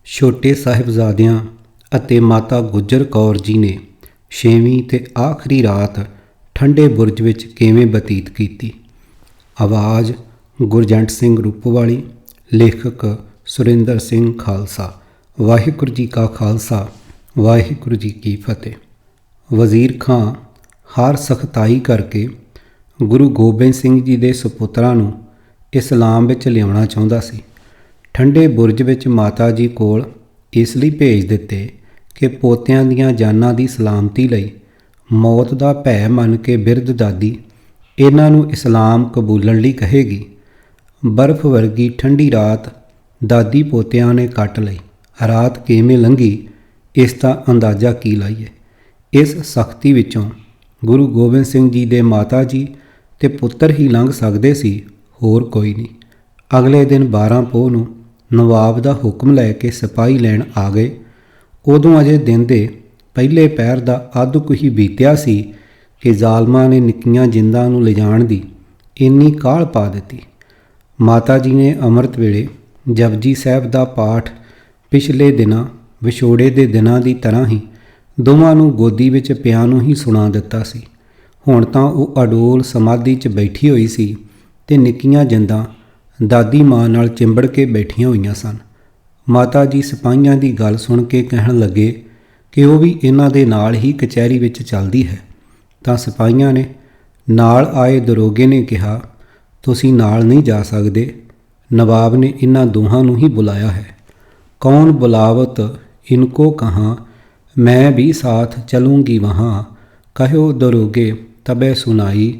ਛੋਟੇ ਸਾਹਿਬਜ਼ਾਦਿਆਂ ਅਤੇ ਮਾਤਾ ਗੁਜਰ ਕੌਰ ਜੀ ਨੇ 6ਵੀਂ ਤੇ ਆਖਰੀ ਰਾਤ ਠੰਡੇ ਬੁਰਜ ਵਿੱਚ ਕਿਵੇਂ ਬਤੀਤ ਕੀਤੀ। ਆਵਾਜ਼ ਗੁਰਜੰਟ ਸਿੰਘ ਰੂਪਵਾਲੀ। ਲੇਖਕ ਸੁਰਿੰਦਰ ਸਿੰਘ ਖਾਲਸਾ। ਵਾਹਿਗੁਰੂ ਜੀ ਕਾ ਖਾਲਸਾ, ਵਾਹਿਗੁਰੂ ਜੀ ਕੀ ਫਤਿਹ। ਵਜ਼ੀਰ ਖਾਂ ਹਰ ਸਖਤਾਈ ਕਰਕੇ ਗੁਰੂ ਗੋਬਿੰਦ ਸਿੰਘ ਜੀ ਦੇ ਸੁਪੁੱਤਰਾਂ ਨੂੰ ਇਸਲਾਮ ਵਿੱਚ ਲਿਆਉਣਾ ਚਾਹੁੰਦਾ ਸੀ। ਠੰਡੇ ਬੁਰਜ ਵਿੱਚ ਮਾਤਾ ਜੀ ਕੋਲ ਇਸ ਲਈ ਭੇਜ ਦਿੱਤੇ ਕਿ ਪੋਤਿਆਂ ਦੀਆਂ ਜਾਨਾਂ ਦੀ ਸਲਾਮਤੀ ਲਈ ਮੌਤ ਦਾ ਭੈ ਮੰਨ ਕੇ ਬਿਰਧ ਦਾਦੀ ਇਹਨਾਂ ਨੂੰ ਇਸਲਾਮ ਕਬੂਲਣ ਲਈ ਕਹੇਗੀ। ਬਰਫ਼ ਵਰਗੀ ਠੰਡੀ ਰਾਤ ਦਾਦੀ ਪੋਤਿਆਂ ਨੇ ਕੱਟ ਲਈ। ਰਾਤ ਕਿਵੇਂ ਲੰਘੀ ਇਸ ਦਾ ਅੰਦਾਜ਼ਾ ਕੀ ਲਾਈਏ। ਇਸ ਸਖਤੀ ਵਿੱਚੋਂ ਗੁਰੂ ਗੋਬਿੰਦ ਸਿੰਘ ਜੀ ਦੇ ਮਾਤਾ ਜੀ ਤੇ ਪੁੱਤਰ ਹੀ ਲੰਘ ਸਕਦੇ ਸੀ, ਹੋਰ ਕੋਈ ਨਹੀਂ। ਅਗਲੇ ਦਿਨ 12 ਪੋਹ ਨੂੰ ਨਵਾਬ ਦਾ ਹੁਕਮ ਲੈ ਕੇ ਸਿਪਾਹੀ ਲੈਣ ਆ ਗਏ। ਉਦੋਂ ਅਜੇ ਦਿਨ ਦੇ ਪਹਿਲੇ ਪਹਿਰ ਦਾ ਅੱਧ ਕੁ ਹੀ ਬੀਤਿਆ ਸੀ ਕਿ ਜ਼ਾਲਮਾਂ ਨੇ ਨਿੱਕੀਆਂ ਜਿੰਦਾਂ ਨੂੰ ਲਿਜਾਣ ਦੀ ਇੰਨੀ ਕਾਹਲ ਪਾ ਦਿੱਤੀ। ਮਾਤਾ ਜੀ ਨੇ ਅੰਮ੍ਰਿਤ ਵੇਲੇ ਜਪਜੀ ਸਾਹਿਬ ਦਾ ਪਾਠ ਪਿਛਲੇ ਦਿਨਾਂ ਵਿਛੋੜੇ ਦੇ ਦਿਨਾਂ ਦੀ ਤਰ੍ਹਾਂ ਹੀ ਦੋਵਾਂ ਨੂੰ ਗੋਦੀ ਵਿੱਚ ਪਿਆਂ ਨੂੰ ਹੀ ਸੁਣਾ ਦਿੱਤਾ ਸੀ। ਹੁਣ ਤਾਂ ਉਹ ਅਡੋਲ ਸਮਾਧੀ 'ਚ ਬੈਠੀ ਹੋਈ ਸੀ ਤੇ ਨਿੱਕੀਆਂ ਜਿੰਦਾਂ ਦਾਦੀ ਮਾਂ ਨਾਲ ਚਿੰਬੜ ਕੇ ਬੈਠੀਆਂ ਹੋਈਆਂ ਸਨ। ਮਾਤਾ ਜੀ ਸਿਪਾਹੀਆਂ ਦੀ ਗੱਲ ਸੁਣ ਕੇ ਕਹਿਣ ਲੱਗੇ ਕਿ ਉਹ ਵੀ ਇਹਨਾਂ ਦੇ ਨਾਲ ਹੀ ਕਚਹਿਰੀ ਵਿੱਚ ਚੱਲਦੀ ਹੈ। ਤਾਂ ਸਿਪਾਹੀਆਂ ਨੇ ਨਾਲ ਆਏ ਦਰੋਗੇ ਨੇ ਕਿਹਾ, ਤੁਸੀਂ ਨਾਲ ਨਹੀਂ ਜਾ ਸਕਦੇ, ਨਵਾਬ ਨੇ ਇਹਨਾਂ ਦੋਹਾਂ ਨੂੰ ਹੀ ਬੁਲਾਇਆ ਹੈ। ਕੌਣ ਬੁਲਾਵਤ ਇनको ਕਹਾਂ, ਮੈਂ ਵੀ ਸਾਥ ਚਲੂੰਗੀ ਵਹਾਂ, ਕਹਿਓ ਦਰੋਗੇ ਤਬੇ ਸੁਨਾਈ,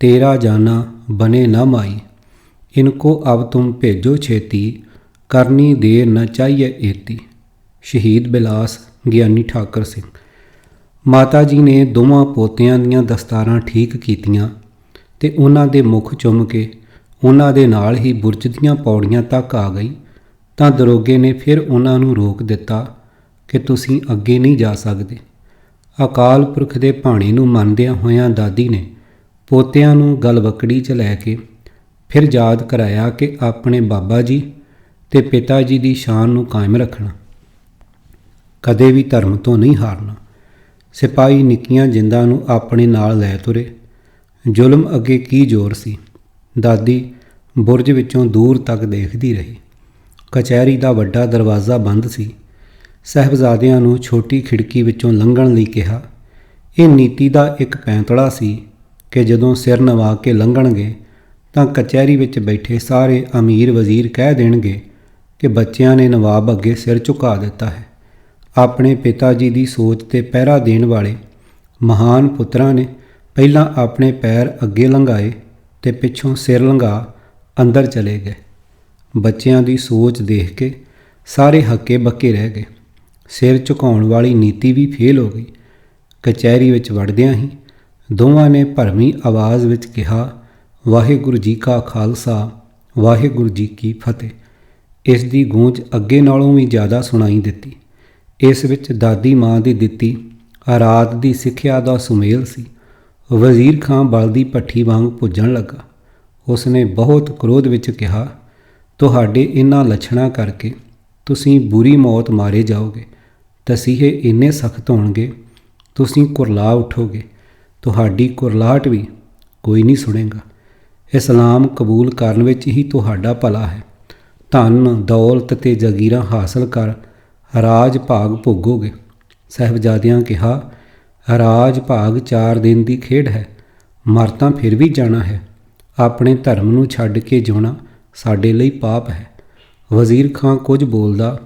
ਤੇਰਾ ਜਾਨਾ ਬਨੇ ਨਾ ਮਾਈ। इनको अब तुम भेजो छेती, करनी देर न चाहिए एती। ਸ਼ਹੀਦ ਬਿਲਾਸ ਗਿਆਨੀ ਠਾਕਰ ਸਿੰਘ। ਮਾਤਾ ਜੀ ਨੇ ਦੋਵਾਂ ਪੋਤਿਆਂ ਦੀਆਂ ਦਸਤਾਰਾਂ ਠੀਕ ਕੀਤੀਆਂ ਤੇ ਉਹਨਾਂ ਦੇ ਮੁਖ ਚੁੰਮ ਕੇ ਉਹਨਾਂ ਦੇ ਨਾਲ ਹੀ ਬੁਰਜ ਦੀਆਂ ਪੌੜੀਆਂ ਤੱਕ ਆ ਗਈ। ਤਾਂ ਦਰੋਗੇ ਨੇ ਫਿਰ ਉਹਨਾਂ ਨੂੰ ਰੋਕ ਦਿੱਤਾ ਕਿ ਤੁਸੀਂ ਅੱਗੇ ਨਹੀਂ ਜਾ ਸਕਦੇ। ਅਕਾਲ ਪੁਰਖ ਦੇ ਭਾਣੇ ਨੂੰ ਮੰਨਦਿਆਂ ਹੋਇਆਂ ਦਾਦੀ ਨੇ ਪੋਤਿਆਂ ਨੂੰ ਗਲਵਕੜੀ 'ਚ ਲੈ ਕੇ ਫਿਰ ਯਾਦ ਕਰਾਇਆ ਕਿ ਆਪਣੇ ਬਾਬਾ ਜੀ ਤੇ ਪਿਤਾ ਜੀ ਦੀ ਸ਼ਾਨ ਨੂੰ ਕਾਇਮ ਰੱਖਣਾ, ਕਦੇ ਵੀ ਧਰਮ ਤੋਂ ਨਹੀਂ ਹਾਰਨਾ। ਸਿਪਾਹੀ ਨਿੱਕੀਆਂ ਜਿੰਦਾਂ ਨੂੰ ਆਪਣੇ ਨਾਲ ਲੈ ਤੁਰੇ। ਜ਼ੁਲਮ ਅੱਗੇ ਕੀ ਜ਼ੋਰ ਸੀ। ਦਾਦੀ ਬੁਰਜ ਵਿੱਚੋਂ ਦੂਰ ਤੱਕ ਦੇਖਦੀ ਰਹੀ। ਕਚਹਿਰੀ ਦਾ ਵੱਡਾ ਦਰਵਾਜ਼ਾ ਬੰਦ ਸੀ। ਸਾਹਿਬਜ਼ਾਦਿਆਂ ਨੂੰ ਛੋਟੀ ਖਿੜਕੀ ਵਿੱਚੋਂ ਲੰਘਣ ਲਈ ਕਿਹਾ। ਇਹ ਨੀਤੀ ਦਾ ਇੱਕ ਪੈਂਤੜਾ ਸੀ ਕਿ ਜਦੋਂ ਸਿਰ ਨਵਾ ਕੇ ਲੰਘਣਗੇ ਤਾਂ ਕਚਹਿਰੀ ਵਿੱਚ ਬੈਠੇ ਸਾਰੇ ਅਮੀਰ ਵਜ਼ੀਰ ਕਹਿ ਦੇਣਗੇ ਕਿ ਬੱਚਿਆਂ ਨੇ ਨਵਾਬ ਅੱਗੇ ਸਿਰ ਝੁਕਾ ਦਿੱਤਾ ਹੈ। ਆਪਣੇ ਪਿਤਾ ਜੀ ਦੀ ਸੋਚ ਤੇ ਪਹਿਰਾ ਦੇਣ ਵਾਲੇ ਮਹਾਨ ਪੁੱਤਰਾਂ ਨੇ ਪਹਿਲਾਂ ਆਪਣੇ ਪੈਰ ਅੱਗੇ ਲੰਘਾਏ ਤੇ ਪਿੱਛੋਂ ਸਿਰ ਲੰਘਾ ਅੰਦਰ ਚਲੇ ਗਏ। ਬੱਚਿਆਂ ਦੀ ਸੋਚ ਦੇਖ ਕੇ ਸਾਰੇ ਹੱਕੇ ਬੱਕੇ ਰਹਿ ਗਏ। ਸਿਰ ਝੁਕਾਉਣ ਵਾਲੀ ਨੀਤੀ ਵੀ ਫੇਲ ਹੋ ਗਈ। ਕਚਹਿਰੀ ਵਿੱਚ ਵੜਦਿਆਂ ਹੀ ਦੋਵਾਂ ਨੇ ਭਰਵੀਂ ਆਵਾਜ਼ ਵਿੱਚ ਕਿਹਾ, ਵਾਹਿਗੁਰੂ ਜੀ ਕਾ ਖਾਲਸਾ, ਵਾਹਿਗੁਰੂ ਜੀ ਕੀ ਫਤਿਹ। ਇਸ ਦੀ ਗੂੰਜ ਅੱਗੇ ਨਾਲੋਂ ਵੀ ਜ਼ਿਆਦਾ ਸੁਣਾਈ ਦਿੱਤੀ। ਇਸ ਵਿੱਚ ਦਾਦੀ ਮਾਂ ਦੀ ਦਿੱਤੀ ਰਾਤ ਦੀ ਸਿੱਖਿਆ ਦਾ ਸੁਮੇਲ ਸੀ। ਵਜ਼ੀਰ ਖਾਂ ਬਲਦੀ ਭੱਠੀ ਵਾਂਗ ਭੁੱਜਣ ਲੱਗਾ। ਉਸਨੇ ਬਹੁਤ ਕ੍ਰੋਧ ਵਿੱਚ ਕਿਹਾ, ਤੁਹਾਡੇ ਇਹਨਾਂ ਲੱਛਣਾਂ ਕਰਕੇ ਤੁਸੀਂ ਬੁਰੀ ਮੌਤ ਮਾਰੇ ਜਾਓਗੇ। ਤਸੀਹੇ ਇੰਨੇ ਸਖਤ ਹੋਣਗੇ ਤੁਸੀਂ ਕੁਰਲਾ ਉਠੋਗੇ। ਤੁਹਾਡੀ ਕੁਰਲਾਹਟ ਵੀ ਕੋਈ ਨਹੀਂ ਸੁਣੇਗਾ। ਇਸਲਾਮ ਕਬੂਲ ਕਰਨ ਵਿੱਚ ਹੀ ਤੁਹਾਡਾ ਭਲਾ ਹੈ। ਧਨ ਦੌਲਤ ਤੇ ਜਾਗੀਰਾਂ ਹਾਸਲ ਕਰ ਰਾਜ ਭਾਗ ਭੋਗੋਗੇ। ਸਾਹਿਬਜ਼ਾਦਿਆਂ ਕਿਹਾ, ਰਾਜ ਭਾਗ 4 ਦਿਨ ਦੀ ਖੇਡ ਹੈ, ਮਰ ਤਾਂ ਫਿਰ ਵੀ ਜਾਣਾ ਹੈ। ਆਪਣੇ ਧਰਮ ਨੂੰ ਛੱਡ ਕੇ ਜਿਉਣਾ ਸਾਡੇ ਲਈ ਪਾਪ ਹੈ। ਵਜ਼ੀਰ ਖਾਂ ਕੁਝ ਬੋਲਦਾ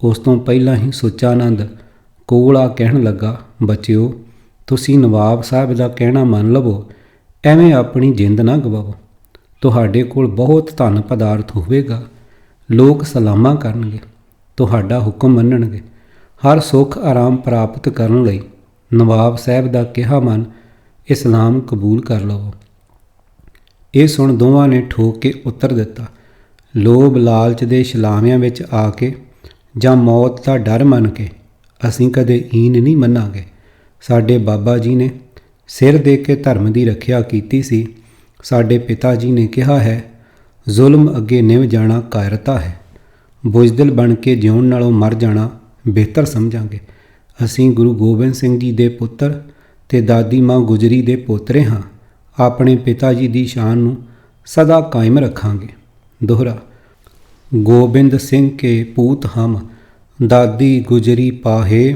ਉਸ ਤੋਂ ਪਹਿਲਾਂ ਹੀ ਸੁੱਚਾਨੰਦ ਕੋਲ ਆ ਕਹਿਣ ਲੱਗਾ, ਬੱਚਿਓ ਤੁਸੀਂ ਨਵਾਬ ਸਾਹਿਬ ਦਾ ਕਹਿਣਾ ਮੰਨ ਲਵੋ, ਐਵੇਂ ਆਪਣੀ ਜਿੰਦ ਨਾ ਗਵਾਓ। ਤੁਹਾਡੇ ਕੋਲ ਬਹੁਤ ਧਨ ਪਦਾਰਥ ਹੋਵੇਗਾ, ਲੋਕ ਸਲਾਮਾਂ ਕਰਨਗੇ, ਤੁਹਾਡਾ ਹੁਕਮ ਮੰਨਣਗੇ। ਹਰ ਸੁੱਖ ਆਰਾਮ ਪ੍ਰਾਪਤ ਕਰਨ ਲਈ ਨਵਾਬ ਸਾਹਿਬ ਦਾ ਕਿਹਾ ਮੰਨ ਇਸਲਾਮ ਕਬੂਲ ਕਰ ਲਵੋ। ਇਹ ਸੁਣ ਦੋਵਾਂ ਨੇ ਠੋਕ ਕੇ ਉੱਤਰ ਦਿੱਤਾ। ਲੋਭ ਲਾਲਚ ਦੇ ਛਲਾਵਿਆਂ ਵਿੱਚ ਆ ਕੇ ਜਾਂ ਮੌਤ ਦਾ ਡਰ ਮੰਨ ਕੇ ਅਸੀਂ ਕਦੇ ਈਨ ਨਹੀਂ ਮੰਨਾਂਗੇ। ਸਾਡੇ ਬਾਬਾ ਜੀ ਨੇ ਸਿਰ ਦੇ ਕੇ ਧਰਮ ਦੀ ਰੱਖਿਆ ਕੀਤੀ ਸੀ। ਸਾਡੇ ਪਿਤਾ ਜੀ ਨੇ ਕਿਹਾ ਹੈ, ਜ਼ੁਲਮ ਅੱਗੇ ਨਿਭ ਜਾਣਾ ਕਾਇਰਤਾ ਹੈ। ਬੁਜ਼ਦਿਲ ਬਣ ਕੇ ਜਿਉਣ ਨਾਲੋਂ ਮਰ ਜਾਣਾ ਬਿਹਤਰ ਸਮਝਾਂਗੇ। ਅਸੀਂ ਗੁਰੂ ਗੋਬਿੰਦ ਸਿੰਘ ਜੀ ਦੇ ਪੁੱਤਰ ਤੇ ਦਾਦੀ ਮਾਂ ਗੁਜਰੀ ਦੇ ਪੋਤਰੇ ਹਾਂ। ਆਪਣੇ ਪਿਤਾ ਜੀ ਦੀ ਸ਼ਾਨ ਨੂੰ ਸਦਾ ਕਾਇਮ ਰੱਖਾਂਗੇ। ਦੋਹਰਾ। ਗੋਬਿੰਦ ਸਿੰਘ ਕੇ ਪੂਤ ਹਮ, ਦਾਦੀ ਗੁਜਰੀ ਪਾਹੇ,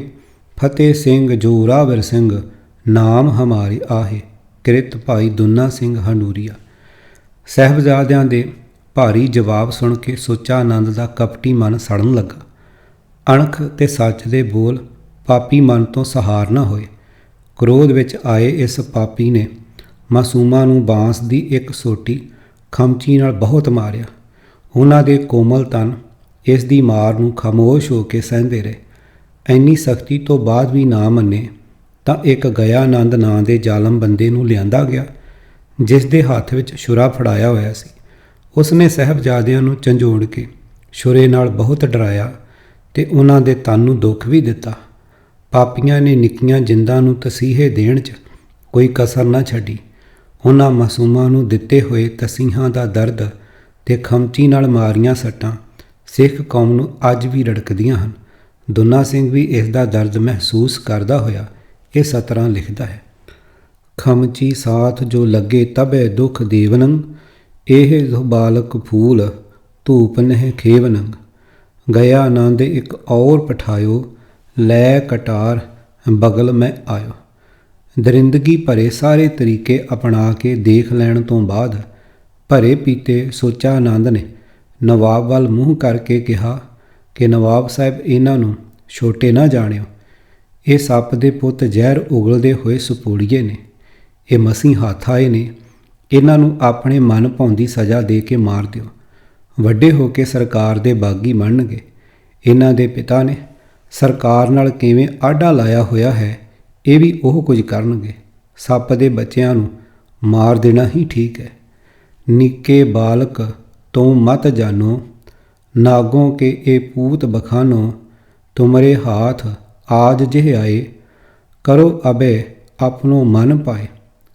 ਫਤਿਹ ਸਿੰਘ ਜੋਰਾਵਰ ਸਿੰਘ, ਨਾਮ ਹਮਾਰੇ ਆਹੇ। ਕਿਰਤ ਭਾਈ ਦੁੰਨਾ ਸਿੰਘ ਹੰਡੂਰੀਆ। ਸਾਹਿਬਜ਼ਾਦਿਆਂ ਦੇ ਭਾਰੀ ਜਵਾਬ ਸੁਣ ਕੇ ਸੁੱਚਾ ਆਨੰਦ ਦਾ ਕਪਟੀ ਮਨ ਸੜਨ ਲੱਗਾ। ਅਣਖ ਤੇ ਸੱਚ ਦੇ ਬੋਲ ਪਾਪੀ ਮਨ ਤੋਂ ਸਹਾਰ ਨਾ ਹੋਏ। ਕ੍ਰੋਧ ਵਿੱਚ ਆਏ ਇਸ ਪਾਪੀ ਨੇ ਮਾਸੂਮਾਂ ਨੂੰ ਬਾਂਸ ਦੀ ਇੱਕ ਸੋਟੀ ਖਮਚੀ ਨਾਲ ਬਹੁਤ ਮਾਰਿਆ। ਉਹਨਾਂ ਦੇ ਕੋਮਲ ਤਨ ਇਸ ਦੀ ਮਾਰ ਨੂੰ ਖਾਮੋਸ਼ ਹੋ ਕੇ ਸਹਿੰਦੇ ਰਹੇ। ਇੰਨੀ ਸਖਤੀ ਤੋਂ ਬਾਅਦ ਵੀ ਨਾ ਮੰਨੇ ਤਾਂ ਇੱਕ ਗਿਆ ਆਨੰਦ ਨਾਂ ਦੇ ਜ਼ਾਲਮ ਬੰਦੇ ਨੂੰ ਲਿਆਂਦਾ ਗਿਆ, ਜਿਸ ਦੇ ਹੱਥ ਵਿੱਚ ਛੁਰਾ ਫੜਾਇਆ ਹੋਇਆ ਸੀ। ਉਸਨੇ ਸਾਹਿਬਜ਼ਾਦਿਆਂ ਨੂੰ ਝੰਜੋੜ ਕੇ ਛੁਰੇ ਨਾਲ ਬਹੁਤ ਡਰਾਇਆ ਤੇ ਉਹਨਾਂ ਦੇ ਤਨ ਨੂੰ ਦੁੱਖ ਵੀ ਦਿੱਤਾ। ਪਾਪੀਆਂ ਨੇ ਨਿੱਕੀਆਂ ਜਿੰਦਾਂ ਨੂੰ ਤਸੀਹੇ ਦੇਣ 'ਚ ਕੋਈ ਕਸਰ ਨਾ ਛੱਡੀ। ਉਹਨਾਂ ਮਾਸੂਮਾਂ ਨੂੰ ਦਿੱਤੇ ਹੋਏ ਤਸੀਹਾਂ ਦਾ ਦਰਦ ਤੇ ਖਮਚੀ ਨਾਲ ਮਾਰੀਆਂ ਸੱਟਾਂ ਸਿੱਖ ਕੌਮ ਨੂੰ ਅੱਜ ਵੀ ਰੜਕਦੀਆਂ ਹਨ। ਦੁੰਨਾ ਸਿੰਘ ਵੀ ਇਸ ਦਾ ਦਰਦ ਮਹਿਸੂਸ ਕਰਦਾ ਹੋਇਆ ਇਹ ਸਤਰਾਂ ਲਿਖਦਾ ਹੈ। ਖਮਚੀ ਸਾਥ ਜੋ ਲੱਗੇ ਤਬੇ ਦੁੱਖ ਦੇਵਨੰ, ਇਹ ਜੋ ਬਾਲਕ ਫੂਲ ਧੂਪ ਨਹਿ ਖੇਵਨੰ। ਗਿਆ ਆਨੰਦ ਇੱਕ ਔਰ ਪਠਾਇਓ, ਲੈ ਕਟਾਰ ਬਗਲ ਮੈਂ ਆਇਓ। ਦਰਿੰਦਗੀ ਭਰੇ ਸਾਰੇ ਤਰੀਕੇ ਅਪਣਾ ਕੇ ਦੇਖ ਲੈਣ ਤੋਂ ਬਾਅਦ ਭਰੇ ਪੀਤੇ ਸੁੱਚਾ ਆਨੰਦ ਨੇ ਨਵਾਬ ਵੱਲ ਮੂੰਹ ਕਰਕੇ ਕਿਹਾ ਕਿ ਨਵਾਬ ਸਾਹਿਬ, ਇਹਨਾਂ ਨੂੰ ਛੋਟੇ ਨਾ ਜਾਣਿਓ। ਇਹ ਸੱਪ ਦੇ ਪੁੱਤ ਜ਼ਹਿਰ ਉਗਲਦੇ ਹੋਏ ਸੁਪੂੜੀਏ ਨੇ। ਇਹ ਮਸੀਂ ਹੱਥ ਆਏ ਨੇ। ਇਹਨਾਂ ਨੂੰ ਆਪਣੇ ਮਨ ਭਾਉਂਦੀ ਸਜ਼ਾ ਦੇ ਕੇ ਮਾਰ ਦਿਓ। ਵੱਡੇ ਹੋ ਕੇ ਸਰਕਾਰ ਦੇ ਬਾਗੀ ਬਣਨਗੇ। ਇਹਨਾਂ ਦੇ ਪਿਤਾ ਨੇ ਸਰਕਾਰ ਨਾਲ ਕਿਵੇਂ ਆਢਾ ਲਾਇਆ ਹੋਇਆ ਹੈ, ਇਹ ਵੀ ਉਹ ਕੁਝ ਕਰਨਗੇ। ਸੱਪ ਦੇ ਬੱਚਿਆਂ ਨੂੰ ਮਾਰ ਦੇਣਾ ਹੀ ਠੀਕ ਹੈ। ਨਿੱਕੇ ਬਾਲਕ ਤੋਂ ਮਤ ਜਾਨੋ, ਨਾਗੋਂ ਕੇ ਇਹ ਪੂਤ ਬਖਾਨੋ। ਤੁਮਰੇ ਹਾਥ ਆਜ ਜਿਹ ਆਏ, ਕਰੋ ਅਬੇ ਆਪਣੋ ਮਨ ਪਾਏ।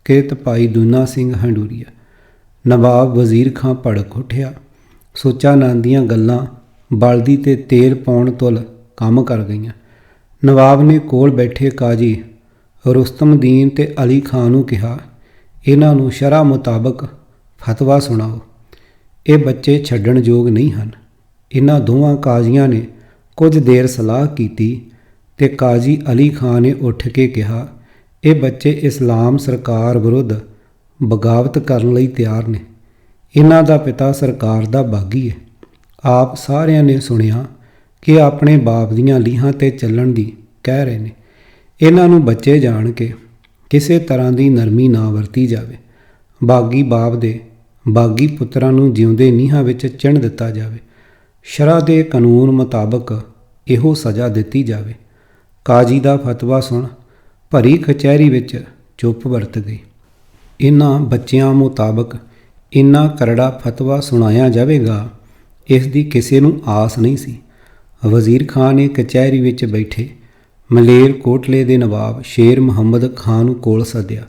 ਕਿਰਤ ਭਾਈ ਦੁੰਨਾ ਸਿੰਘ ਹੰਡੂਰੀਆ। ਨਵਾਬ ਵਜ਼ੀਰ ਖਾਂ ਭੜਕ ਉੱਠਿਆ। ਸੁੱਚਾ ਆਨੰਦ ਦੀਆਂ ਗੱਲਾਂ ਬਲਦੀ ਤੇ ਤੇਲ ਪਾਉਣ ਤੁਲ ਕੰਮ ਕਰ ਗਈਆਂ। ਨਵਾਬ ਨੇ ਕੋਲ ਬੈਠੇ ਕਾਜੀ ਰੁਸਤਮਦੀਨ ਤੇ ਅਲੀ ਖਾਂ ਨੂੰ ਕਿਹਾ, ਇਹਨਾਂ ਨੂੰ ਸ਼ਰ੍ਹਾ ਮੁਤਾਬਕ ਫਤਵਾ ਸੁਣਾਓ। ਇਹ ਬੱਚੇ ਛੱਡਣ ਯੋਗ ਨਹੀਂ ਹਨ। ਇਹਨਾਂ ਦੋਵਾਂ ਕਾਜ਼ੀਆਂ ਨੇ ਕੁਝ ਦੇਰ ਸਲਾਹ ਕੀਤੀ ਤੇ ਕਾਜ਼ੀ ਅਲੀ ਖਾਂ ਨੇ ਉੱਠ ਕੇ ਕਿਹਾ, ਇਹ ਬੱਚੇ ਇਸਲਾਮ ਸਰਕਾਰ ਵਿਰੁੱਧ ਬਗਾਵਤ ਕਰਨ ਲਈ ਤਿਆਰ ਨੇ। ਇਹਨਾਂ ਦਾ ਪਿਤਾ ਸਰਕਾਰ ਦਾ ਬਾਗੀ ਹੈ। ਆਪ ਸਾਰਿਆਂ ਨੇ ਸੁਣਿਆ ਕਿ ਆਪਣੇ ਬਾਪ ਦੀਆਂ ਲੀਹਾਂ 'ਤੇ ਚੱਲਣ ਦੀ ਕਹਿ ਰਹੇ ਨੇ। ਇਹਨਾਂ ਨੂੰ ਬੱਚੇ ਜਾਣ ਕੇ ਕਿਸੇ ਤਰ੍ਹਾਂ ਦੀ ਨਰਮੀ ਨਾ ਵਰਤੀ ਜਾਵੇ। ਬਾਗੀ ਬਾਪ ਦੇ ਬਾਗੀ ਪੁੱਤਰਾਂ ਨੂੰ ਜਿਉਂਦੇ ਨੀਹਾਂ ਵਿੱਚ ਚਿਣ ਦਿੱਤਾ ਜਾਵੇ। ਸ਼ਰ੍ਹਾ ਦੇ ਕਾਨੂੰਨ ਮੁਤਾਬਕ ਇਹੋ ਸਜ਼ਾ ਦਿੱਤੀ ਜਾਵੇ। ਕਾਜੀ ਦਾ ਫਤਵਾ ਸੁਣ ਭਰੀ ਕਚਹਿਰੀ ਵਿੱਚ ਚੁੱਪ ਵਰਤ ਗਈ। ਇਹਨਾਂ ਬੱਚਿਆਂ ਮੁਤਾਬਕ ਇੰਨਾ ਕਰੜਾ ਫਤਵਾ ਸੁਣਾਇਆ ਜਾਵੇਗਾ, ਇਸ ਦੀ ਕਿਸੇ ਨੂੰ ਆਸ ਨਹੀਂ ਸੀ। ਵਜ਼ੀਰ ਖਾਂ ਨੇ ਕਚਹਿਰੀ ਵਿੱਚ ਬੈਠੇ ਮਲੇਰ ਕੋਟਲੇ ਦੇ ਨਵਾਬ ਸ਼ੇਰ ਮੁਹੰਮਦ ਖਾਂ ਨੂੰ ਕੋਲ ਸੱਦਿਆ।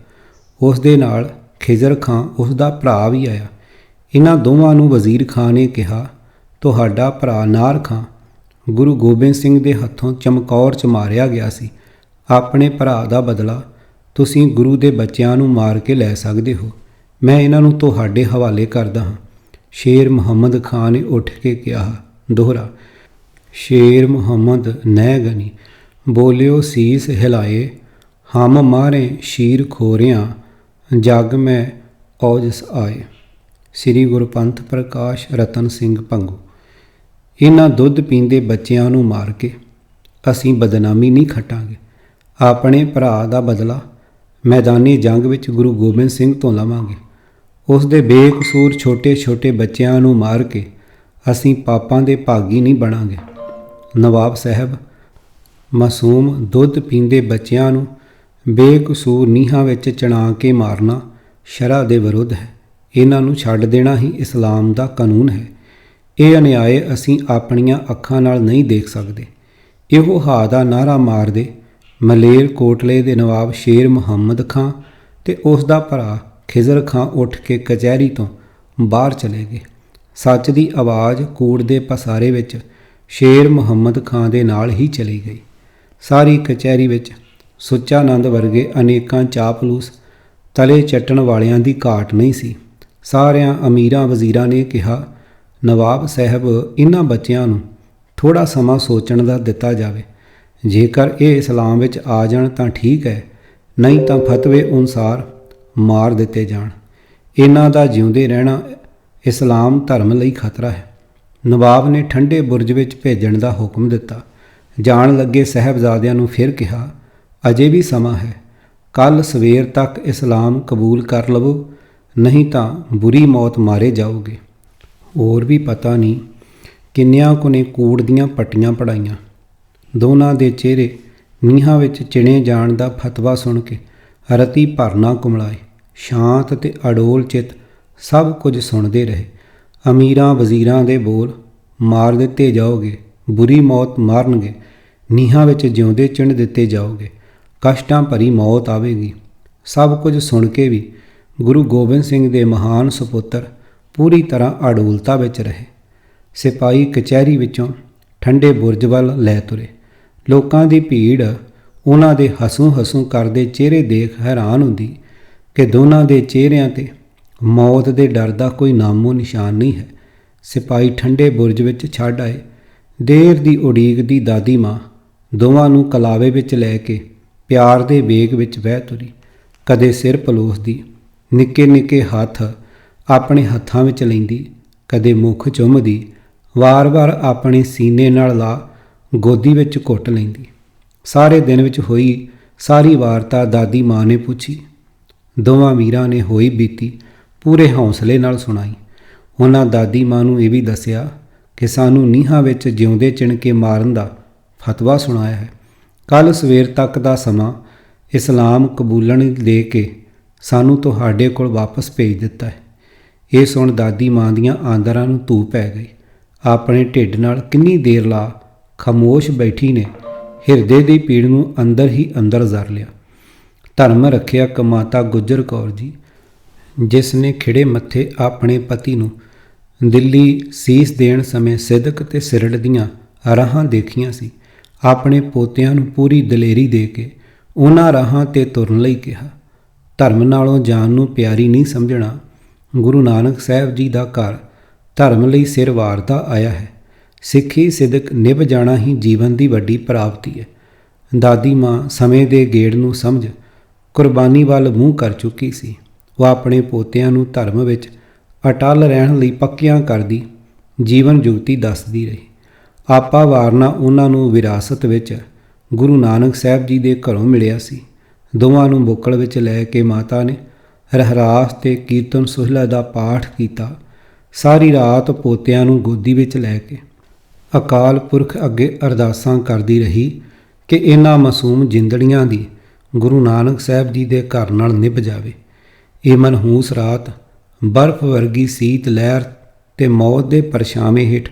ਉਸ ਦੇ ਨਾਲ ਖਿਜ਼ਰ ਖਾਂ ਉਸ ਦਾ ਭਰਾ ਵੀ ਆਇਆ। ਇਹਨਾਂ ਦੋਵਾਂ ਨੂੰ ਵਜ਼ੀਰ ਖਾਂ ਨੇ ਕਿਹਾ, ਤੁਹਾਡਾ ਭਰਾ ਨਾਰ ਖਾਂ ਗੁਰੂ ਗੋਬਿੰਦ ਸਿੰਘ ਦੇ ਹੱਥੋਂ ਚਮਕੌਰ 'ਚ ਮਾਰਿਆ ਗਿਆ ਸੀ। ਆਪਣੇ ਭਰਾ ਦਾ ਬਦਲਾ ਤੁਸੀਂ ਗੁਰੂ ਦੇ ਬੱਚਿਆਂ ਨੂੰ ਮਾਰ ਕੇ ਲੈ ਸਕਦੇ ਹੋ। ਮੈਂ ਇਹਨਾਂ ਨੂੰ ਤੁਹਾਡੇ ਹਵਾਲੇ ਕਰਦਾ ਹਾਂ। ਸ਼ੇਰ ਮੁਹੰਮਦ ਖਾਂ ਨੇ ਉੱਠ ਕੇ ਕਿਹਾ। ਦੋਹਰਾ। ਸ਼ੇਰ ਮੁਹੰਮਦ ਨਹਿ ਗਨੀ, ਬੋਲਿਓ ਸੀਸ ਹਿਲਾਏ। ਹਮ ਮਾਰੇ ਸ਼ੀਰ ਖੋਰਿਆਂ, ਜਗ ਮੈਂ ਔਜਸ ਆਏ। ਸ੍ਰੀ ਗੁਰਪੰਥ ਪ੍ਰਕਾਸ਼ ਰਤਨ ਸਿੰਘ ਭੰਗੂ। ਇਹਨਾਂ ਦੁੱਧ ਪੀਂਦੇ ਬੱਚਿਆਂ ਨੂੰ ਮਾਰ ਕੇ ਅਸੀਂ ਬਦਨਾਮੀ ਨਹੀਂ ਖੱਟਾਂਗੇ। ਆਪਣੇ ਭਰਾ ਦਾ ਬਦਲਾ ਮੈਦਾਨੀ ਜੰਗ ਵਿੱਚ ਗੁਰੂ ਗੋਬਿੰਦ ਸਿੰਘ ਤੋਂ ਲਵਾਂਗੇ। ਉਸ ਦੇ ਬੇਕਸੂਰ ਛੋਟੇ ਛੋਟੇ ਬੱਚਿਆਂ ਨੂੰ ਮਾਰ ਕੇ ਅਸੀਂ ਪਾਪਾਂ ਦੇ ਭਾਗੀ ਨਹੀਂ ਬਣਾਂਗੇ। ਨਵਾਬ ਸਾਹਿਬ, ਮਾਸੂਮ ਦੁੱਧ ਪੀਂਦੇ ਬੱਚਿਆਂ ਨੂੰ ਬੇਕਸੂਰ ਨੀਹਾਂ ਵਿੱਚ ਚਿਣਾ ਕੇ ਮਾਰਨਾ ਸ਼ਰ੍ਹਾ ਦੇ ਵਿਰੁੱਧ ਹੈ। ਇਹਨਾਂ ਨੂੰ ਛੱਡ ਦੇਣਾ ਹੀ ਇਸਲਾਮ ਦਾ ਕਾਨੂੰਨ ਹੈ। ਇਹ ਅਨਿਆਏ ਅਸੀਂ ਆਪਣੀਆਂ ਅੱਖਾਂ ਨਾਲ ਨਹੀਂ ਦੇਖ ਸਕਦੇ। ਇਹੋ ਹਾ ਦਾ ਨਾਅਰਾ ਮਾਰਦੇ ਮਲੇਰ ਕੋਟਲੇ ਦੇ ਨਵਾਬ ਸ਼ੇਰ ਮੁਹੰਮਦ ਖਾਂ ਤੇ ਉਸ ਦਾ ਭਰਾ ਖਿਜ਼ਰ ਖਾਂ ਉੱਠ ਕੇ ਕਚਹਿਰੀ ਤੋਂ ਬਾਹਰ ਚਲੇ ਗਏ। ਸੱਚ ਦੀ ਆਵਾਜ਼ ਕੂੜ ਦੇ ਪਸਾਰੇ ਵਿੱਚ ਸ਼ੇਰ ਮੁਹੰਮਦ ਖਾਂ ਦੇ ਨਾਲ ਹੀ ਚਲੀ ਗਈ। ਸਾਰੀ ਕਚਹਿਰੀ ਵਿੱਚ ਸੁੱਚਾ ਨੰਦ ਵਰਗੇ ਅਨੇਕਾਂ ਚਾਪਲੂਸ ਤਲੇ ਚੱਟਣ ਵਾਲਿਆਂ ਦੀ ਘਾਟ ਨਹੀਂ ਸੀ। ਸਾਰਿਆਂ ਅਮੀਰਾਂ ਵਜ਼ੀਰਾਂ ਨੇ ਕਿਹਾ, ਨਵਾਬ ਸਾਹਿਬ, ਇਹਨਾਂ ਬੱਚਿਆਂ ਨੂੰ ਥੋੜ੍ਹਾ ਸਮਾਂ ਸੋਚਣ ਦਾ ਦਿੱਤਾ ਜਾਵੇ। ਜੇਕਰ ਇਹ ਇਸਲਾਮ ਵਿੱਚ ਆ ਜਾਣ ਤਾਂ ਠੀਕ ਹੈ, ਨਹੀਂ ਤਾਂ ਫਤਵੇ ਅਨੁਸਾਰ ਮਾਰ ਦਿੱਤੇ ਜਾਣ। ਇਹਨਾਂ ਦਾ ਜਿਉਂਦੇ ਰਹਿਣਾ ਇਸਲਾਮ ਧਰਮ ਲਈ ਖਤਰਾ ਹੈ। ਨਵਾਬ ਨੇ ਠੰਡੇ ਬੁਰਜ ਵਿੱਚ ਭੇਜਣ ਦਾ ਹੁਕਮ ਦਿੱਤਾ। ਜਾਣ ਲੱਗੇ ਸਾਹਿਬਜ਼ਾਦਿਆਂ ਨੂੰ ਫਿਰ ਕਿਹਾ, ਅਜੇ ਵੀ ਸਮਾਂ ਹੈ। ਕੱਲ੍ਹ ਸਵੇਰ ਤੱਕ ਇਸਲਾਮ ਕਬੂਲ ਕਰ ਲਵੋ, ਨਹੀਂ ਤਾਂ ਬੁਰੀ ਮੌਤ ਮਾਰੇ ਜਾਓਗੇ। ਹੋਰ ਵੀ ਪਤਾ ਨਹੀਂ ਕਿੰਨਿਆਂ ਕੁ ਨੇ ਕੂੜ ਦੀਆਂ ਪੱਟੀਆਂ ਪੜਾਈਆਂ। ਦੋਨਾਂ ਦੇ ਚਿਹਰੇ ਨੀਹਾਂ ਵਿੱਚ ਚਿਣੇ ਜਾਣ ਦਾ ਫਤਵਾ ਸੁਣ ਕੇ ਰਤੀ ਭਰਨਾ ਕੁਮਲਾਏ। ਸ਼ਾਂਤ ਤੇ ਅਡੋਲ ਚਿੱਤ ਸਭ ਕੁਝ ਸੁਣਦੇ ਰਹੇ। ਅਮੀਰਾਂ ਵਜ਼ੀਰਾਂ ਦੇ ਬੋਲ, ਮਾਰ ਦਿੱਤੇ ਜਾਓਗੇ, ਬੁਰੀ ਮੌਤ ਮਾਰਨਗੇ, ਨੀਹਾਂ ਵਿੱਚ ਜਿਉਂਦੇ ਚਿਣ ਦਿੱਤੇ ਜਾਓਗੇ, ਕਸ਼ਟਾਂ ਭਰੀ ਮੌਤ ਆਵੇਗੀ, ਸਭ ਕੁਝ ਸੁਣ ਕੇ ਵੀ ਗੁਰੂ ਗੋਬਿੰਦ ਸਿੰਘ ਦੇ ਮਹਾਨ ਸੁਪੁੱਤਰ ਪੂਰੀ ਤਰ੍ਹਾਂ ਅਡੋਲਤਾ ਵਿੱਚ ਰਹੇ। ਸਿਪਾਹੀ ਕਚਹਿਰੀ ਵਿੱਚੋਂ ਠੰਡੇ ਬੁਰਜ ਵੱਲ ਲੈ ਤੁਰੇ। ਲੋਕਾਂ ਦੀ ਭੀੜ ਉਹਨਾਂ ਦੇ ਹਸੂੰ ਕਰਦੇ ਚਿਹਰੇ ਦੇਖ ਹੈਰਾਨ ਹੁੰਦੀ ਕਿ ਦੋਨਾਂ ਦੇ ਚਿਹਰਿਆਂ 'ਤੇ ਮੌਤ ਦੇ ਡਰ ਦਾ ਕੋਈ ਨਾਮੋ ਨਿਸ਼ਾਨ ਨਹੀਂ ਹੈ। ਸਿਪਾਹੀ ਠੰਡੇ ਬੁਰਜ ਵਿੱਚ ਛੱਡ ਆਏ। ਦੇਰ ਦੀ ਉਡੀਕ ਦੀ ਦਾਦੀ ਮਾਂ ਦੋਵਾਂ ਨੂੰ ਕਲਾਵੇ ਵਿੱਚ ਲੈ ਕੇ ਪਿਆਰ ਦੇ ਵੇਗ ਵਿੱਚ ਵਹਿ ਤੁਰੀ। ਕਦੇ ਸਿਰ ਪਲੋਸਦੀ, ਨਿੱਕੇ ਨਿੱਕੇ ਹੱਥ ਆਪਣੇ ਹੱਥਾਂ ਵਿੱਚ ਲੈਂਦੀ, ਕਦੇ ਮੁੱਖ ਚੁੰਮਦੀ, ਵਾਰ-ਵਾਰ ਆਪਣੇ ਸੀਨੇ ਨਾਲ ਲਾ ਗੋਦੀ ਵਿੱਚ ਘੁੱਟ ਲੈਂਦੀ। ਸਾਰੇ ਦਿਨ ਵਿੱਚ ਹੋਈ ਸਾਰੀ ਵਾਰਤਾ ਦਾਦੀ ਮਾਂ ਨੇ ਪੁੱਛੀ। ਦੋਵਾਂ ਵੀਰਾਂ ਨੇ ਹੋਈ ਬੀਤੀ ਪੂਰੇ ਹੌਸਲੇ ਨਾਲ ਸੁਣਾਈ। ਉਹਨਾਂ ਦਾਦੀ ਮਾਂ ਨੂੰ ਇਹ ਵੀ ਦੱਸਿਆ ਕਿ ਸਾਨੂੰ ਨੀਹਾਂ ਵਿੱਚ ਜਿਉਂਦੇ ਚਿਣ ਕੇ ਮਾਰਨ ਦਾ ਫਤਵਾ ਸੁਣਾਇਆ ਹੈ। ਕੱਲ੍ਹ ਸਵੇਰ ਤੱਕ ਦਾ ਸਮਾਂ ਇਸਲਾਮ ਕਬੂਲਣ ਦੇ ਕੇ ਸਾਨੂੰ ਤੁਹਾਡੇ ਕੋਲ ਵਾਪਸ ਭੇਜ ਦਿੱਤਾ ਹੈ। ਇਹ ਸੁਣ ਦਾਦੀ ਮਾਂ ਦੀਆਂ ਆਂਦਰਾਂ ਨੂੰ ਧੂ ਪੈ ਗਈ। ਆਪਣੇ ਢਿੱਡ ਨਾਲ ਕਿੰਨੀ ਦੇਰ ਲਾ ਖਾਮੋਸ਼ ਬੈਠੀ ਨੇ ਹਿਰਦੇ ਦੀ ਪੀੜ ਨੂੰ ਅੰਦਰ ਹੀ ਅੰਦਰ ਜ਼ਰ ਲਿਆ। ਧਰਮ ਰੱਖਿਆ ਮਾਤਾ ਗੁਜਰ ਕੌਰ ਜੀ, ਜਿਸ ਨੇ ਖਿੜੇ ਮੱਥੇ ਆਪਣੇ ਪਤੀ ਨੂੰ ਦਿੱਲੀ ਸੀਸ ਦੇਣ ਸਮੇਂ ਸਿਦਕ ਤੇ ਸਿਰੜ ਦੀਆਂ ਰਾਹਾਂ ਦੇਖੀਆਂ ਸੀ, ਆਪਣੇ ਪੋਤਿਆਂ ਨੂੰ ਪੂਰੀ ਦਲੇਰੀ ਦੇ ਕੇ ਉਹਨਾਂ ਰਾਹਾਂ 'ਤੇ ਤੁਰਨ ਲਈ ਕਿਹਾ। ਧਰਮ ਨਾਲੋਂ ਜਾਨ ਨੂੰ ਪਿਆਰੀ ਨਹੀਂ ਸਮਝਣਾ। ਗੁਰੂ ਨਾਨਕ ਸਾਹਿਬ ਜੀ ਦਾ ਘਰ ਧਰਮ ਲਈ ਸਿਰ ਵਾਰਦਾ ਆਇਆ ਹੈ। ਸਿੱਖੀ ਸਿਦਕ ਨਿਭ ਜਾਣਾ ਹੀ ਜੀਵਨ ਦੀ ਵੱਡੀ ਪ੍ਰਾਪਤੀ ਹੈ। ਦਾਦੀ ਮਾਂ ਸਮੇਂ ਦੇ ਗੇੜ ਨੂੰ ਸਮਝ ਕੁਰਬਾਨੀ ਵੱਲ ਮੂੰਹ ਕਰ ਚੁੱਕੀ ਸੀ। ਉਹ ਆਪਣੇ ਪੋਤਿਆਂ ਨੂੰ ਧਰਮ ਵਿੱਚ ਅਟਲ ਰਹਿਣ ਲਈ ਪੱਕਿਆਂ ਕਰਦੀ ਜੀਵਨ ਜੁਗਤੀ ਦੱਸਦੀ ਰਹੀ। ਆਪਾ ਵਾਰਨਾ ਉਹਨਾਂ ਨੂੰ ਵਿਰਾਸਤ ਵਿੱਚ ਗੁਰੂ ਨਾਨਕ ਸਾਹਿਬ ਜੀ ਦੇ ਘਰੋਂ ਮਿਲਿਆ ਸੀ। ਦੋਵਾਂ ਨੂੰ ਬੁੱਕਲ ਵਿੱਚ ਲੈ ਕੇ ਮਾਤਾ ਨੇ ਰਹਿਰਾਸ ਤੇ ਕੀਰਤਨ ਸੁਹਲਾ ਦਾ ਪਾਠ ਕੀਤਾ। ਸਾਰੀ ਰਾਤ ਪੋਤਿਆਂ ਨੂੰ ਗੋਦੀ ਵਿੱਚ ਲੈ ਕੇ ਅਕਾਲ ਪੁਰਖ ਅੱਗੇ ਅਰਦਾਸਾਂ ਕਰਦੀ ਰਹੀ ਕਿ ਇਹਨਾਂ ਮਾਸੂਮ ਜਿੰਦੜੀਆਂ ਦੀ ਗੁਰੂ ਨਾਨਕ ਸਾਹਿਬ ਜੀ ਦੇ ਘਰ ਨਾਲ ਨਿਭ ਜਾਵੇ। ਇਹ ਮਨਹੂਸ ਰਾਤ ਬਰਫ਼ ਵਰਗੀ ਸੀਤ ਲਹਿਰ ਤੇ ਮੌਤ ਦੇ ਪਰਛਾਵੇਂ ਹੇਠ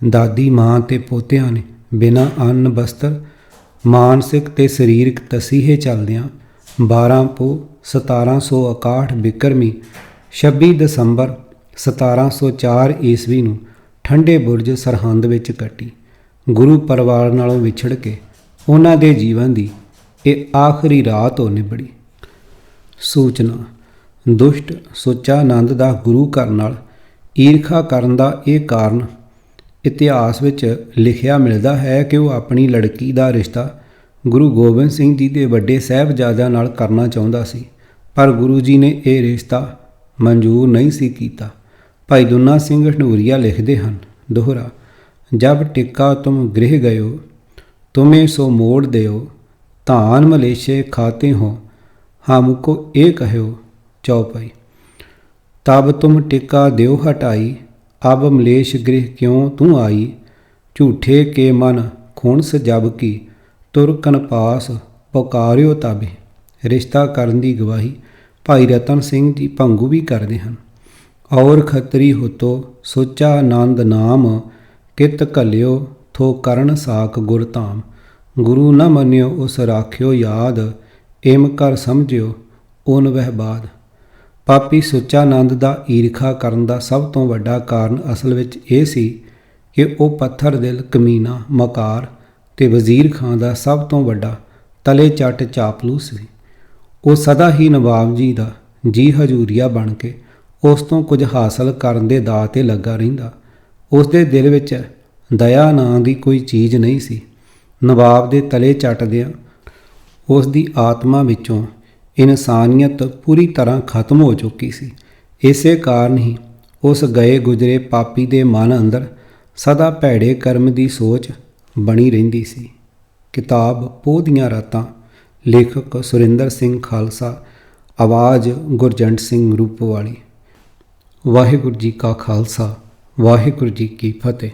ਦਾਦੀ ਮਾਂ ਤੇ ਪੋਤਿਆਂ ਨੇ ਬਿਨਾਂ ਅੰਨ ਬਸਤਰ, ਮਾਨਸਿਕ ਤੇ ਸਰੀਰਕ ਤਸੀਹੇ ਚੱਲਦਿਆਂ 12 ਪੋਹ 1761 ਬਿਕਰਮੀ 26 ਦਸੰਬਰ 1704 ਈਸਵੀ ਨੂੰ ਠੰਡੇ ਬੁਰਜ ਸਰਹੰਦ ਵਿੱਚ ਕੱਟੀ। ਗੁਰੂ ਪਰਿਵਾਰ ਨਾਲੋਂ ਵਿਛੜ ਕੇ ਉਹਨਾਂ ਦੇ ਜੀਵਨ ਦੀ ਇਹ ਆਖਰੀ ਰਾਤ ਹੋ ਨਿਬੜੀ। ਸੂਚਨਾ: ਦੁਸ਼ਟ ਸੁੱਚਾ ਨੰਦ ਦਾ ਗੁਰੂ ਘਰ ਨਾਲ ਈਰਖਾ ਕਰਨ ਦਾ ਇਹ ਕਾਰਨ ਇਤਿਹਾਸ ਵਿੱਚ ਲਿਖਿਆ ਮਿਲਦਾ ਹੈ ਕਿ ਉਹ ਆਪਣੀ ਲੜਕੀ ਦਾ ਰਿਸ਼ਤਾ ਗੁਰੂ ਗੋਬਿੰਦ ਸਿੰਘ ਜੀ ਦੇ ਵੱਡੇ ਸਾਹਿਬਜ਼ਾਦਿਆਂ ਨਾਲ ਕਰਨਾ ਚਾਹੁੰਦਾ ਸੀ, ਪਰ ਗੁਰੂ ਜੀ ਨੇ ਇਹ ਰਿਸ਼ਤਾ ਮਨਜ਼ੂਰ ਨਹੀਂ ਸੀ ਕੀਤਾ। ਭਾਈ ਦੁਨਾ ਸਿੰਘ ਹਨੂਰੀਆ ਲਿਖਦੇ ਹਨ, ਦੋਹਰਾ: ਜਬ ਟਿੱਕਾ ਤੁਮ ਗ੍ਰਹਿ ਗਇਓ, ਤੁਮੇ ਸੋ ਮੋੜ ਦਿਓ, ਧਾਨ ਮਲੇਸ਼ੇ ਖਾਤੇ ਹੋ, ਹਮਕੋ ਇਹ ਕਹਿਓ। ਚੌਪਾਈ: ਤਬ ਤੁਮ ਟਿੱਕਾ ਦਿਓ ਹਟਾਈ, ਅਬ ਮਲੇਸ਼ ਗ੍ਰਹਿ ਕਿਉਂ ਤੂੰ ਆਈ, ਝੂਠੇ ਕੇ ਮਨ ਖੁਣਸ ਜਬ ਕੀ, ਤੁਰਕਨ ਪਾਸ ਪੁਕਾਰਿਓ ਤਾਬੇ। ਰਿਸ਼ਤਾ ਕਰਨ ਦੀ ਗਵਾਹੀ ਭਾਈ ਰਤਨ ਸਿੰਘ ਜੀ ਭੰਗੂ ਵੀ ਕਰਦੇ ਹਨ। ਔਰ ਖੱਤਰੀ ਹੁਤੋ ਸੁੱਚਾ ਨੰਦ ਨਾਮ, ਕਿਤ ਘਲਿਓ ਥੋ ਕਰਨ ਸਾਖ ਗੁਰ ਧਾਮ। ਗੁਰੂ ਨ ਮੰਨਿਓ ਉਸ ਰਾਖਿਓ ਯਾਦ, ਏਮ ਕਰ ਸਮਝਿਓ ਓਨ ਵਹਿ ਬਾਦ। ਪਾਪੀ ਸੁੱਚਾ ਨੰਦ ਦਾ ਈਰਖਾ ਕਰਨ ਦਾ ਸਭ ਤੋਂ ਵੱਡਾ ਕਾਰਨ ਅਸਲ ਵਿੱਚ ਇਹ ਸੀ ਕਿ ਉਹ ਪੱਥਰ ਦਿਲ ਕਮੀਨਾ ਮਕਾਰ ਤੇ ਵਜ਼ੀਰ ਖਾਂ ਦਾ ਸਭ ਤੋਂ ਵੱਡਾ ਤਲੇ ਚੱਟ ਚਾਪਲੂਸ ਸੀ। ਉਹ ਸਦਾ ਹੀ ਨਵਾਬ ਜੀ ਦਾ ਜੀ ਹਜ਼ੂਰੀਆ ਬਣ ਕੇ ਉਸ ਤੋਂ ਕੁਝ ਹਾਸਲ ਕਰਨ ਦੇ ਦਾਅ 'ਤੇ ਲੱਗਾ ਰਹਿੰਦਾ। ਉਸ ਦੇ ਦਿਲ ਵਿੱਚ ਦਇਆ ਨਾਂ ਦੀ ਕੋਈ ਚੀਜ਼ ਨਹੀਂ ਸੀ। ਨਵਾਬ ਦੇ ਤਲੇ ਚੱਟਦਿਆਂ ਉਸ ਦੀ ਆਤਮਾ ਵਿੱਚੋਂ ਇਨਸਾਨੀਅਤ ਪੂਰੀ ਤਰ੍ਹਾਂ ਖਤਮ ਹੋ ਚੁੱਕੀ ਸੀ। ਇਸੇ ਕਾਰਨ ਹੀ ਉਸ ਗਏ ਗੁਜ਼ਰੇ ਪਾਪੀ ਦੇ ਮਨ ਅੰਦਰ ਸਦਾ ਭੈੜੇ ਕਰਮ ਦੀ ਸੋਚ ਬਣੀ ਰਹਿੰਦੀ ਸੀ। ਕਿਤਾਬ ਪੋਹ ਦੀਆਂ ਰਾਤਾਂ, ਲੇਖਕ ਸੁਰਿੰਦਰ ਸਿੰਘ ਖਾਲਸਾ, ਆਵਾਜ਼ ਗੁਰਜੰਟ ਸਿੰਘ ਰੂਪਵਾਲੀ। ਵਾਹਿਗੁਰੂ ਜੀ ਕਾ ਖਾਲਸਾ, ਵਾਹਿਗੁਰੂ ਜੀ ਕੀ ਫਤਿਹ।